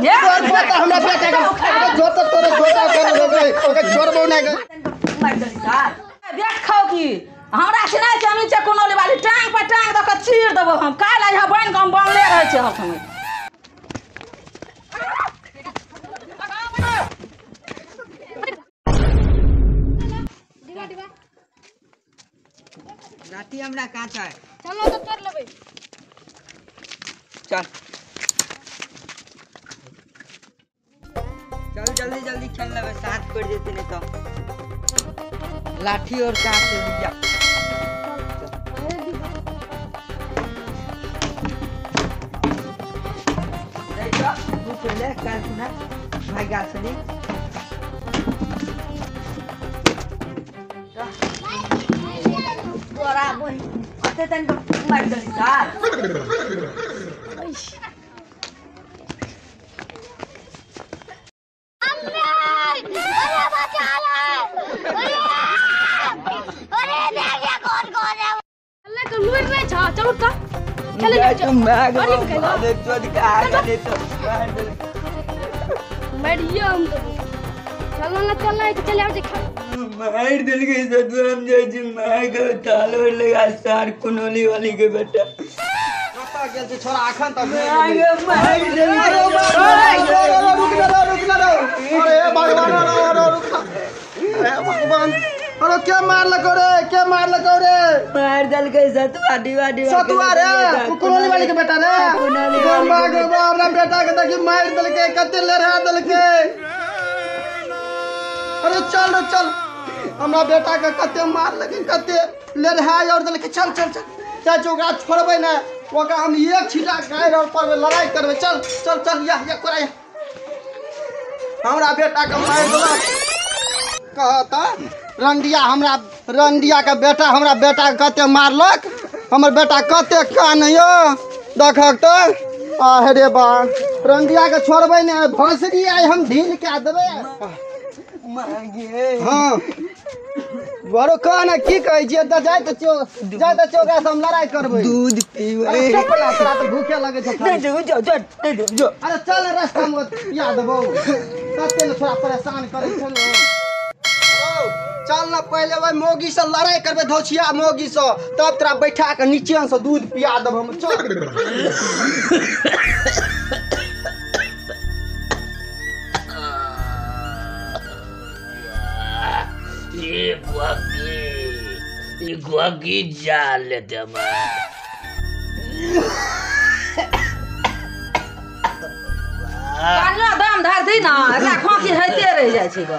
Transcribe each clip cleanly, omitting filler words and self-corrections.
तोर बेटा हमरा बेटा के जोत तोरे जोता कर ओके छोड़बो नहीं देख खाओ की हमरा सुनाय छै हम छै कोनो वाली टांग पर टांग द के चीर देबो हम काल आ बन के हम बनले रहे छै हम समय लाठी हमरा काचा है चलो तो कर लेबै चल चल जल्दी जल्दी खेल लेबै साथ पड़ जेते नहीं तो लाठी और कांच से जा देखो तू पहले काल सुना भाई गासली तोरा बोल अते तन मार दली सार चलो उठा तुम मैं देख तो दिखा दे तो बढ़िया हम तो चलना है तो चले आओ देखा मार दिल के साथ हम जे मैं को तालो लगा सार कुनोली वाली के बेटा जोता गेल छै छोरा अखन तक मार दिल रुक ना अरे भगवान अरे भगवान अरे क्या मारलको रे मार दिल के साथ वाडी सतुआ रे कुनोली वाली के बेटा रे हमरा बेटा के देखि मार दिल के कते लहरा दिल के अरे चल हमरा बेटा के कते मार लगे कते लहराय और दिल के चल चाचा ओकरा छोड़बै ना ओकरा हम एक छिटा गायर और पर लड़ाई करबै चल या कोरा हमरा बेटा के मार देला कहता रंडिया के बेटा हमरा बेटा के कते मारलक हमर बेटा कते कान यो देखक तो आ रे बा रंडिया के छोड़बै ने भोसरी आइ हम ढील के देबै मांगे हां बरो कहना की कहै छियै त जाय त चौका से हम लड़ाई करबै दूध पीबै अरे चपला तोरा त भूखे लगे छै जो अरे चल रास्ता में पिया देबो कते ने थोड़ा परेशान करै छै ने चल ना पहले वही मोगी से लड़ाई करबे धोछिया मोगी से तब तोरा बैठा के नीचे से दूध पिया देब हम चल ये गुआगी जाल लेते हम कान्ना दाम धार दी ना एकरा खोखी होइते रह जाइ छै ग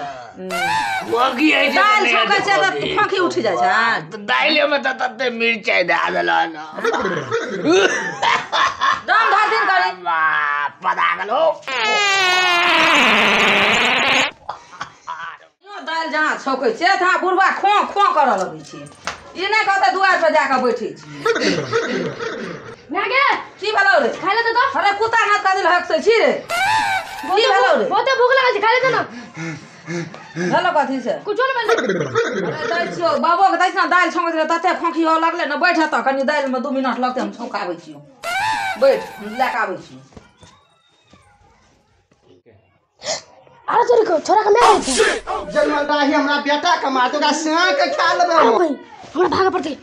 गुआगी है दाल छौकै छै त खोखी उठ जाइ छै तो दाइले में तो तते मिर्चाई दे देला ना दाम धार दिन करी पता गलो दाल जहाँ छौकै छै ता बुढ़वा खो करऽ लगै छै ई नहि कहतै दुआर पर जाके बैठे छी नागे की भेलौ रे खाइ ले तो अरे कुत्ता हाथ कादिल हकसै छी रे की भेलौ रे बहुते भूख लागल छै खाइ ले ना भेलौ कथी से कुछो नहि भेल अरे दै छियौ बाबो के दै छियौ दालि छौकै छै तते खोखी हो लगले न बैठ त कनी दालि में 2 मिनट लगतै हम छौकाबै छियौ बैठ हम लए के आबै छियौ अरे चोरी को छोरा के मार दे जन्मदाही हमरा बेटा के मार ओकरा सेहा के खा लेबै हमरा भागे पड़तै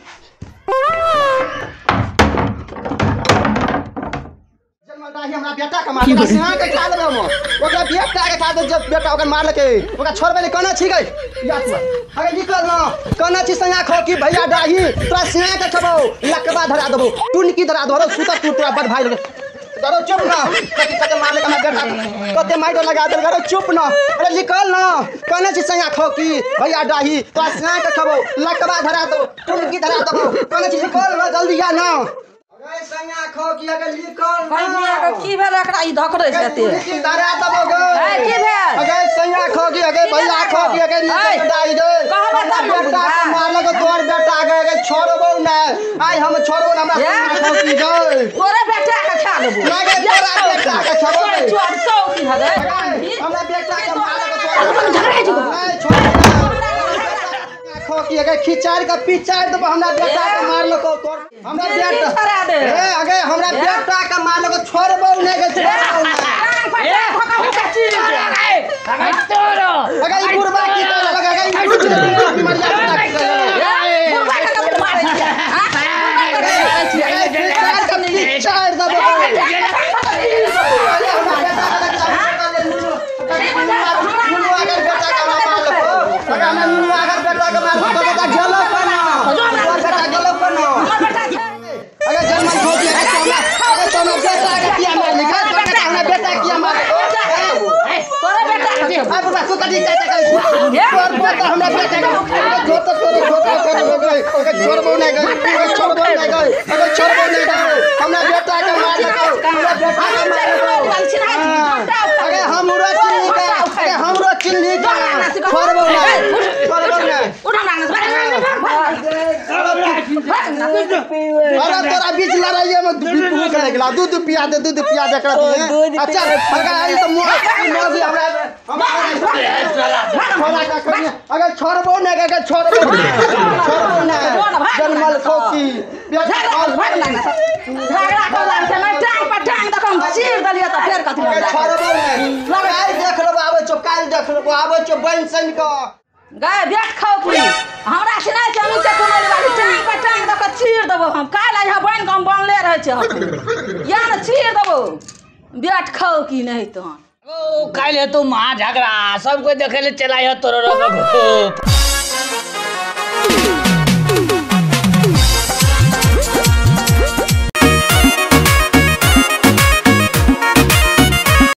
जन्मदाही हमरा बेटा के मार ओकरा सेहा के खा लेबै हम ओकरा बेटा के खा दे जब बेटा ओकरा मार लके ओकरा छोड़बै ले कना छी गई या तू अरे निकल ना कना छी संगा खो की भैया दाही तोरा सेहा के खबो लकबा धरा देबो टुनकी धरा देबो सुता तू तोरा बड़ भाई करो चुप ना कते मार ले हमरा बेटा कते माइटो लगा दे करो चुप ना अरे निकल ना कने छी संगा खो की भैया दाही तो संगा के खबो लकबा धरा दो टुनकी धरा दबो कने छी निकल ना जल्दी आ ना अरे संगा खो की अगर निकल भैया की भेल एकरा ई धकरै छै एते टुनकी धरा दबो गे ए की भेल अगर संगा खो की अगर भैया खो की अगर निकल दाई दे कहबे तब बेटा के मार लगे तोर बेटा के छोड़बो ना आइ हम छोड़बो ना हमरा संगा खो की गए तोरे बेटा के खा लेबो लगे तोरा बेटा के छोड़बो चोर सौ की हवे हमरा बेटा के मार लगे झगड़ा छै नहीं छोड़ खो की अगर खिचार का पिचार दबो हमरा बेटा के मार लको तोर हमरा बेटा छोड़ा दे ए अगे हमरा बेटा के मार लको छोड़बो नहीं के छोड़बो ना अगर ई बुढ़बा की करे लगे अगर ई कुछ नहीं मरिया बुढ़बा का कब मारे छी चार दबो तोरा बीच लड़ाइए में दूध पिया दे अच्छा अगर छोड़बो नहीं अगर छोड़बो जन्मल खोकी देख लो आबे चो काल देख लो आबे चो बन सन का गाय बैठ खाओ की हमरा सुना छै हम से कोनो वाली टांग पर टांग द के चीर देबो हम काल आज बन के हम बनले रहे छै या न चीर देबो बैठ खाओ की नहीं तो ओ काले तो मां झगड़ा सब कोई देखे ले चला है तोरो